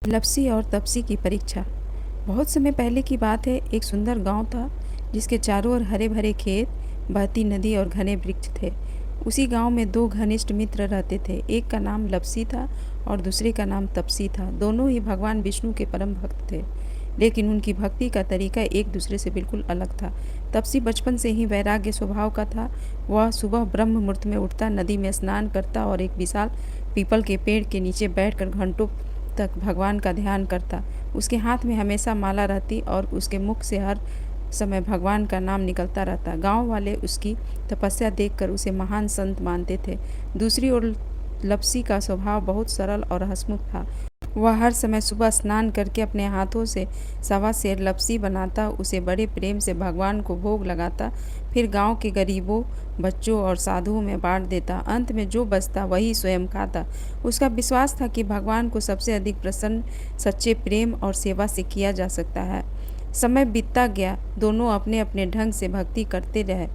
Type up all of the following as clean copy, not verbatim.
लप्सी और तपसी की परीक्षा। बहुत समय पहले की बात है। एक सुंदर गांव था जिसके चारों ओर हरे भरे खेत, बहती नदी और घने वृक्ष थे। उसी गांव में दो घनिष्ठ मित्र रहते थे। एक का नाम लप्सी था और दूसरे का नाम तपसी था। दोनों ही भगवान विष्णु के परम भक्त थे, लेकिन उनकी भक्ति का तरीका एक दूसरे से बिल्कुल अलग था। तपसी बचपन से ही वैराग्य स्वभाव का था। वह सुबह ब्रह्म मुहूर्त में उठता, नदी में स्नान करता और एक विशाल पीपल के पेड़ के नीचे बैठकर घंटों तक भगवान का ध्यान करता। उसके हाथ में हमेशा माला रहती और उसके मुख से हर समय भगवान का नाम निकलता रहता। गांव वाले उसकी तपस्या देखकर उसे महान संत मानते थे। दूसरी ओर लप्सी का स्वभाव बहुत सरल और हंसमुख था। वह हर समय सुबह स्नान करके अपने हाथों से सवा सेर लपसी बनाता, उसे बड़े प्रेम से भगवान को भोग लगाता, फिर गांव के गरीबों, बच्चों और साधुओं में बांट देता। अंत में जो बचता वही स्वयं खाता। उसका विश्वास था कि भगवान को सबसे अधिक प्रसन्न सच्चे प्रेम और सेवा से किया जा सकता है। समय बीतता गया, दोनों अपने अपने ढंग से भक्ति करते रहे।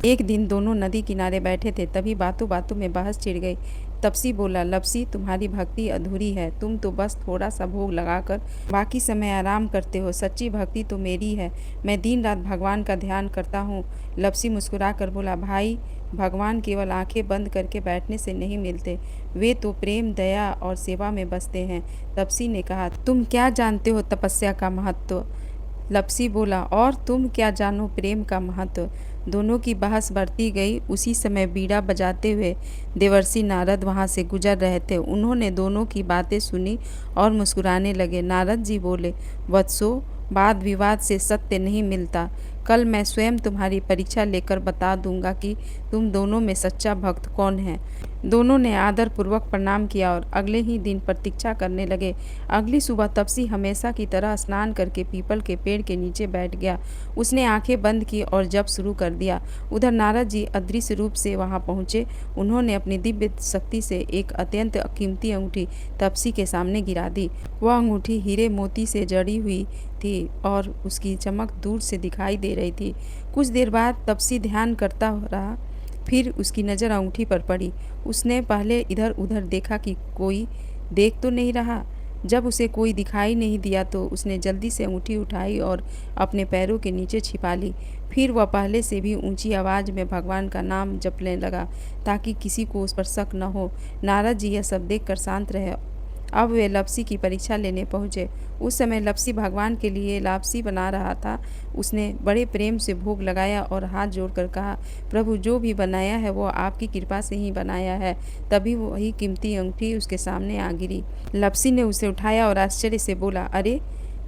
एक दिन दोनों नदी किनारे बैठे थे, तभी बातों बातों में बहस छिड़ गई। तपसी बोला, लप्सी, तुम्हारी भक्ति अधूरी है। तुम तो बस थोड़ा सा भोग लगाकर बाकी समय आराम करते हो। सच्ची भक्ति तो मेरी है। मैं दिन रात भगवान का ध्यान करता हूँ। लप्सी मुस्कुरा कर बोला, भाई, भगवान केवल आंखें बंद करके बैठने से नहीं मिलते। वे तो प्रेम, दया और सेवा में बसते हैं। तपसी ने कहा, तुम क्या जानते हो तपस्या का महत्व? लप्सी बोला, और तुम क्या जानो प्रेम का महत्व? दोनों की बहस बढ़ती गई। उसी समय बीड़ा बजाते हुए देवर्षि नारद वहां से गुजर रहे थे। उन्होंने दोनों की बातें सुनी और मुस्कुराने लगे। नारद जी बोले, वत्सो, वाद विवाद से सत्य नहीं मिलता। कल मैं स्वयं तुम्हारी परीक्षा लेकर बता दूंगा कि तुम दोनों में सच्चा भक्त कौन है। दोनों ने आदर पूर्वक प्रणाम किया और अगले ही दिन प्रतीक्षा करने लगे। अगली सुबह तपसी हमेशा की तरह स्नान करके पीपल के पेड़ के नीचे बैठ गया। उसने आंखें बंद की और जप शुरू कर दिया। उधर नारद जी अदृश्य रूप से वहां पहुंचे। उन्होंने अपनी दिव्य शक्ति से एक अत्यंत कीमती अंगूठी तपसी के सामने गिरा दी। वह अंगूठी हीरे मोती से जड़ी हुई थी और उसकी चमक दूर से दिखाई दे रही थी। कुछ देर बाद तपसी ध्यान करता रहा, फिर उसकी नज़र अंगूठी पर पड़ी। उसने पहले इधर उधर देखा कि कोई देख तो नहीं रहा। जब उसे कोई दिखाई नहीं दिया तो उसने जल्दी से अंगूठी उठाई और अपने पैरों के नीचे छिपा ली। फिर वह पहले से भी ऊंची आवाज़ में भगवान का नाम जपने लगा, ताकि किसी को उस पर शक न हो। नारद जी यह सब देखकर शांत रहे। अब वे लप्सी की परीक्षा लेने पहुँचे। उस समय लप्सी भगवान के लिए लापसी बना रहा था। उसने बड़े प्रेम से भोग लगाया और हाथ जोड़कर कहा, प्रभु, जो भी बनाया है वो आपकी कृपा से ही बनाया है। तभी वही कीमती अंगूठी उसके सामने आ गिरी। लप्सी ने उसे उठाया और आश्चर्य से बोला, अरे,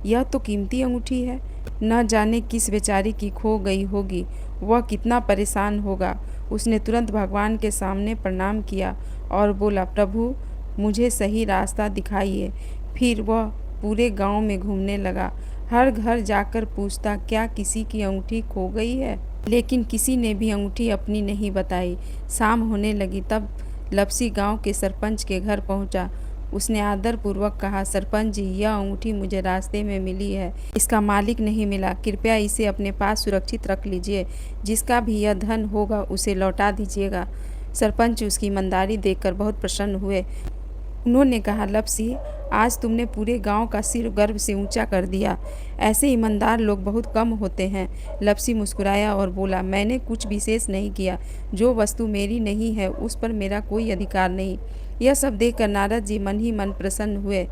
यह तो कीमती अंगूठी है। न जाने किस बेचारी की खो गई होगी। वह कितना परेशान होगा। उसने तुरंत भगवान के सामने प्रणाम किया और बोला, प्रभु, मुझे सही रास्ता दिखाइए। फिर वह पूरे गांव में घूमने लगा, हर घर जाकर पूछता, क्या किसी की अंगूठी खो गई है? लेकिन किसी ने भी अंगूठी अपनी नहीं बताई। शाम होने लगी, तब लप्सी गांव के सरपंच के घर पहुंचा। उसने आदरपूर्वक कहा, सरपंच जी, यह अंगूठी मुझे रास्ते में मिली है। इसका मालिक नहीं मिला। कृपया इसे अपने पास सुरक्षित रख लीजिए। जिसका भी यह धन होगा उसे लौटा दीजिएगा। सरपंच उसकी ईमानदारी देखकर बहुत प्रसन्न हुए। उन्होंने कहा, लप्सी, आज तुमने पूरे गांव का सिर गर्व से ऊंचा कर दिया। ऐसे ईमानदार लोग बहुत कम होते हैं। लप्सी मुस्कुराया और बोला, मैंने कुछ विशेष नहीं किया। जो वस्तु मेरी नहीं है उस पर मेरा कोई अधिकार नहीं। यह सब देखकर नारद जी मन ही मन प्रसन्न हुए।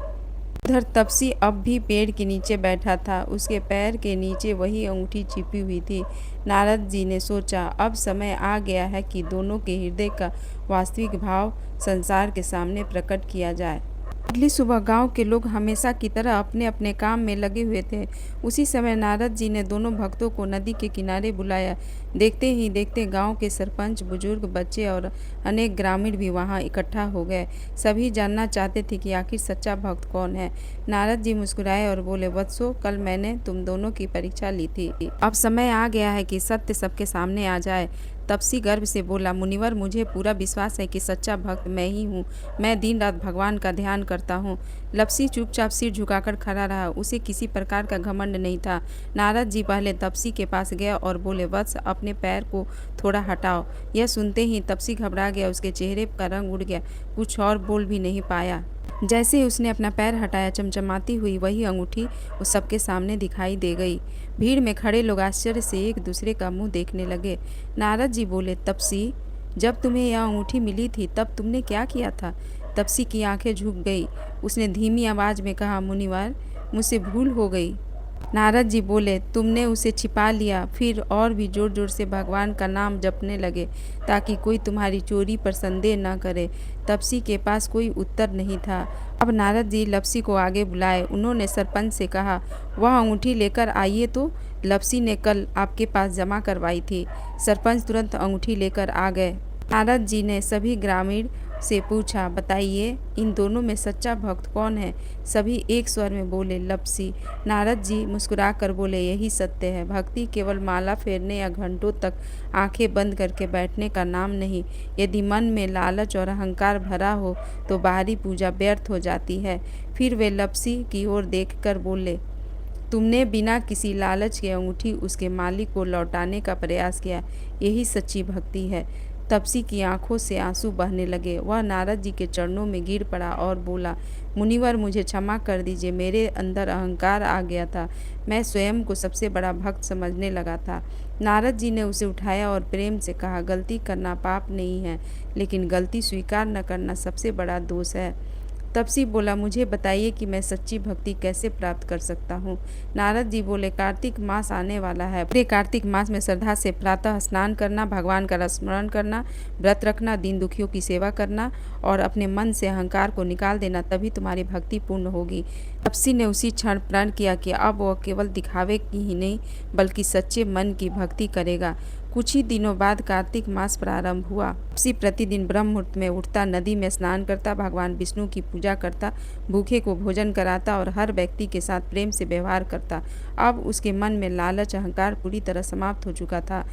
उधर तपसी अब भी पेड़ के नीचे बैठा था। उसके पैर के नीचे वही अंगूठी छिपी हुई थी। नारद जी ने सोचा, अब समय आ गया है कि दोनों के हृदय का वास्तविक भाव संसार के सामने प्रकट किया जाए। अगली सुबह गांव के लोग हमेशा की तरह अपने अपने काम में लगे हुए थे। उसी समय नारद जी ने दोनों भक्तों को नदी के किनारे बुलाया। देखते ही देखते गांव के सरपंच, बुजुर्ग, बच्चे और अनेक ग्रामीण भी वहां इकट्ठा हो गए। सभी जानना चाहते थे कि आखिर सच्चा भक्त कौन है। नारद जी मुस्कुराए और बोले, वत्सो, कल मैंने तुम दोनों की परीक्षा ली थी। अब समय आ गया है कि सत्य सबके सामने आ जाए। तपसी गर्व से बोला, मुनिवर, मुझे पूरा विश्वास है कि सच्चा भक्त मैं ही हूँ। मैं दिन रात भगवान का ध्यान करता हूँ। लप्सी चुपचाप सिर झुकाकर खड़ा रहा। उसे किसी प्रकार का घमंड नहीं था। नारद जी पहले तपसी के पास गया और बोले, वत्स, अपने पैर को थोड़ा हटाओ। यह सुनते ही तपसी घबरा गया। उसके चेहरे का रंग उड़ गया। कुछ और बोल भी नहीं पाया। जैसे ही उसने अपना पैर हटाया, चमचमाती हुई वही अंगूठी उस सबके सामने दिखाई दे गई। भीड़ में खड़े लोग आश्चर्य से एक दूसरे का मुंह देखने लगे। नारद जी बोले, तपसी, जब तुम्हें यह अंगूठी मिली थी तब तुमने क्या किया था? तपसी की आंखें झुक गई। उसने धीमी आवाज में कहा, मुनिवर, मुझसे भूल हो गई। नारद जी बोले, तुमने उसे छिपा लिया। फिर और भी जोर जोर से भगवान का नाम जपने लगे ताकि कोई तुम्हारी चोरी पर संदेह न करे। तपसी के पास कोई उत्तर नहीं था। अब नारद जी लपसी को आगे बुलाए। उन्होंने सरपंच से कहा, वह अंगूठी लेकर आइए तो लपसी ने कल आपके पास जमा करवाई थी। सरपंच तुरंत अंगूठी लेकर आ गए। नारद जी ने सभी ग्रामीण से पूछा, बताइए इन दोनों में सच्चा भक्त कौन है? सभी एक स्वर में बोले, लपसी। नारद जी मुस्कुराकर बोले, यही सत्य है। भक्ति केवल माला फेरने या घंटों तक आंखें बंद करके बैठने का नाम नहीं। यदि मन में लालच और अहंकार भरा हो तो बाहरी पूजा व्यर्थ हो जाती है। फिर वे लपसी की ओर देखकर बोले, तुमने बिना किसी लालच के अंगूठी उसके मालिक को लौटाने का प्रयास किया। यही सच्ची भक्ति है। तपसी की आंखों से आंसू बहने लगे। वह नारद जी के चरणों में गिर पड़ा और बोला, मुनिवर, मुझे क्षमा कर दीजिए। मेरे अंदर अहंकार आ गया था। मैं स्वयं को सबसे बड़ा भक्त समझने लगा था। नारद जी ने उसे उठाया और प्रेम से कहा, गलती करना पाप नहीं है, लेकिन गलती स्वीकार न करना सबसे बड़ा दोष है। तपसी बोला, मुझे बताइए कि मैं सच्ची भक्ति कैसे प्राप्त कर सकता हूँ। नारद जी बोले, कार्तिक मास आने वाला है। पूरे कार्तिक मास में श्रद्धा से प्रातः स्नान करना, भगवान का स्मरण करना, व्रत रखना, दीन दुखियों की सेवा करना और अपने मन से अहंकार को निकाल देना, तभी तुम्हारी भक्ति पूर्ण होगी। तपसी ने उसी क्षण प्रण किया कि अब वह केवल दिखावे की ही नहीं बल्कि सच्चे मन की भक्ति करेगा। कुछ ही दिनों बाद कार्तिक मास प्रारंभ हुआ। तपसी प्रतिदिन ब्रह्म मुहूर्त में उठता, नदी में स्नान करता, भगवान विष्णु की पूजा करता, भूखे को भोजन कराता और हर व्यक्ति के साथ प्रेम से व्यवहार करता। अब उसके मन में लालच, अहंकार पूरी तरह समाप्त हो चुका था।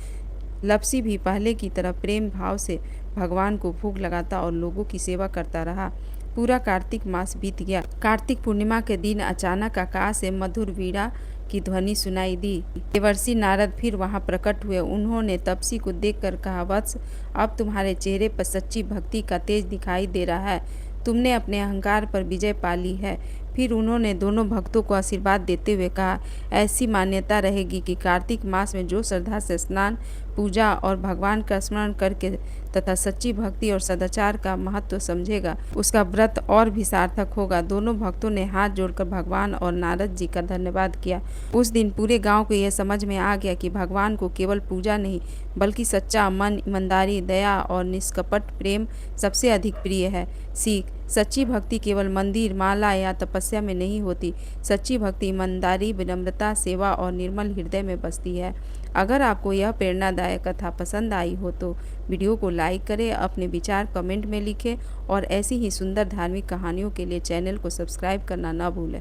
लपसी भी पहले की तरह प्रेम भाव से भगवान को भोग लगाता और लोगों की सेवा करता रहा। पूरा कार्तिक मास बीत गया। कार्तिक पूर्णिमा के दिन अचानक आकाश से मधुर वीणा की ध्वनि सुनाई दी। देवर्षि नारद फिर वहां प्रकट हुए। उन्होंने तपसी को देखकर कहा, वत्स, अब तुम्हारे चेहरे पर सच्ची भक्ति का तेज दिखाई दे रहा है। तुमने अपने अहंकार पर विजय पा ली है। फिर उन्होंने दोनों भक्तों को आशीर्वाद देते हुए कहा, ऐसी मान्यता रहेगी कि कार्तिक मास में जो श्रद्धा से स्नान, पूजा और भगवान का स्मरण करके तथा सच्ची भक्ति और सदाचार का महत्व समझेगा, उसका व्रत और भी सार्थक होगा। दोनों भक्तों ने हाथ जोड़कर भगवान और नारद जी का धन्यवाद किया। उस दिन पूरे गांव को यह समझ में आ गया कि भगवान को केवल पूजा नहीं बल्कि सच्चा मन, ईमानदारी, दया और निष्कपट प्रेम सबसे अधिक प्रिय है। सीख, सच्ची भक्ति केवल मंदिर, माला या तपस्या में नहीं होती। सच्ची भक्ति ईमानदारी, विनम्रता, सेवा और निर्मल हृदय में बसती है। अगर आपको यह प्रेरणादायक कथा पसंद आई हो तो वीडियो को लाइक करें, अपने विचार कमेंट में लिखें और ऐसी ही सुंदर धार्मिक कहानियों के लिए चैनल को सब्सक्राइब करना न भूलें।